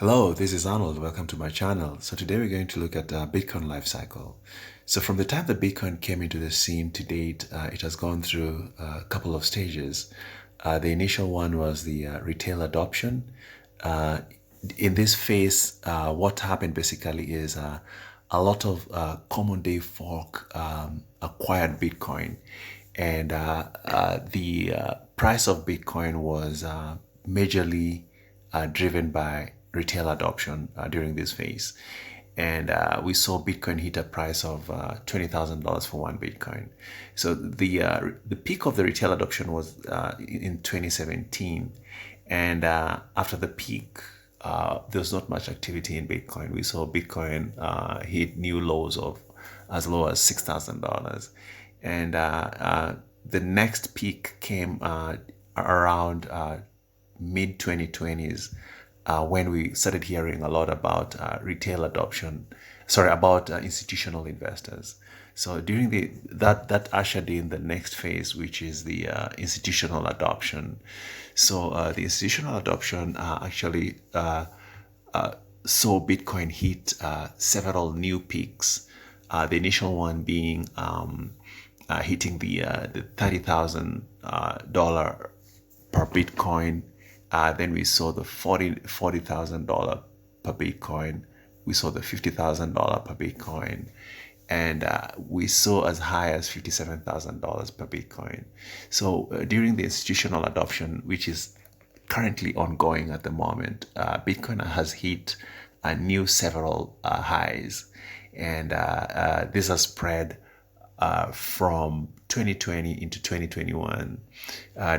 Hello, this is Arnold. Welcome to my channel. So today we're going to look at Bitcoin lifecycle. So from the time that Bitcoin came into the scene to date, it has gone through a couple of stages. The initial one was the retail adoption. In this phase, what happened basically is a lot of common day folk acquired Bitcoin, and the price of Bitcoin was majorly driven by retail adoption during this phase. And we saw Bitcoin hit a price of $20,000 for one Bitcoin. So the peak of the retail adoption was in 2017, and after the peak, there was not much activity in Bitcoin. We saw Bitcoin hit new lows of as low as $6,000, and the next peak came around mid 2020s, when we started hearing a lot about retail adoption, about institutional investors. So during that ushered in the next phase, which is the institutional adoption. So the institutional adoption actually saw Bitcoin hit several new peaks. The initial one being hitting the $30,000 per Bitcoin. Then we saw the $40,000 per Bitcoin. We saw the $50,000 per Bitcoin, and we saw as high as $57,000 per Bitcoin. So during the institutional adoption, which is currently ongoing at the moment, Bitcoin has hit new several highs, and this has spread from 2020 into 2021.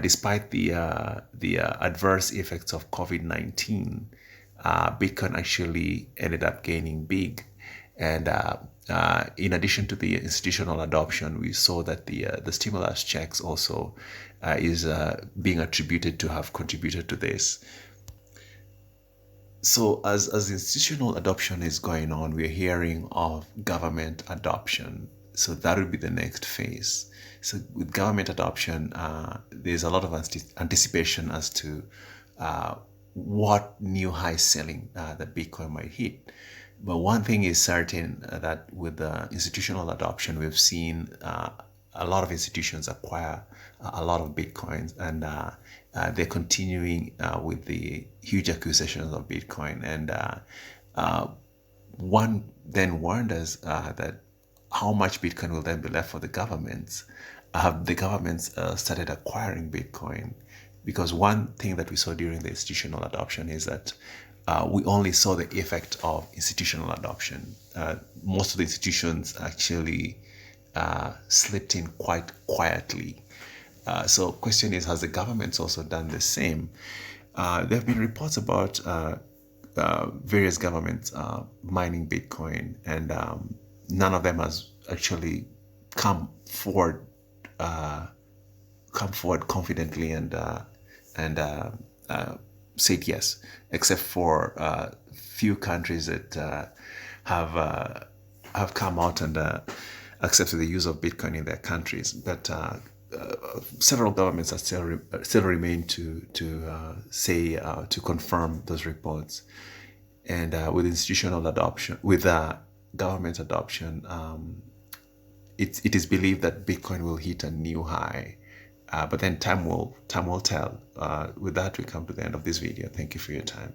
Despite the adverse effects of COVID-19, Bitcoin actually ended up gaining big. And in addition to the institutional adoption, we saw that the stimulus checks also is being attributed to have contributed to this. So as institutional adoption is going on, we're hearing of government adoption. So that would be the next phase. So with government adoption, there's a lot of anticipation as to what new high selling that Bitcoin might hit. But one thing is certain, that with the institutional adoption, we've seen a lot of institutions acquire a lot of Bitcoins, and they're continuing with the huge acquisitions of Bitcoin. And one then wonders that how much Bitcoin will then be left for the governments? Have the governments started acquiring Bitcoin? Because one thing that we saw during the institutional adoption is that we only saw the effect of institutional adoption. Most of the institutions actually slipped in quite quietly. So question is, has the governments also done the same? There have been reports about various governments mining Bitcoin, and none of them has actually come forward confidently and said yes, except for few countries that have come out and accepted the use of Bitcoin in their countries. But several governments are still remain to say to confirm those reports. And with institutional adoption, with government adoption, it is believed that Bitcoin will hit a new high, but then time will tell. With that, we come to the end of this video. Thank you for your time.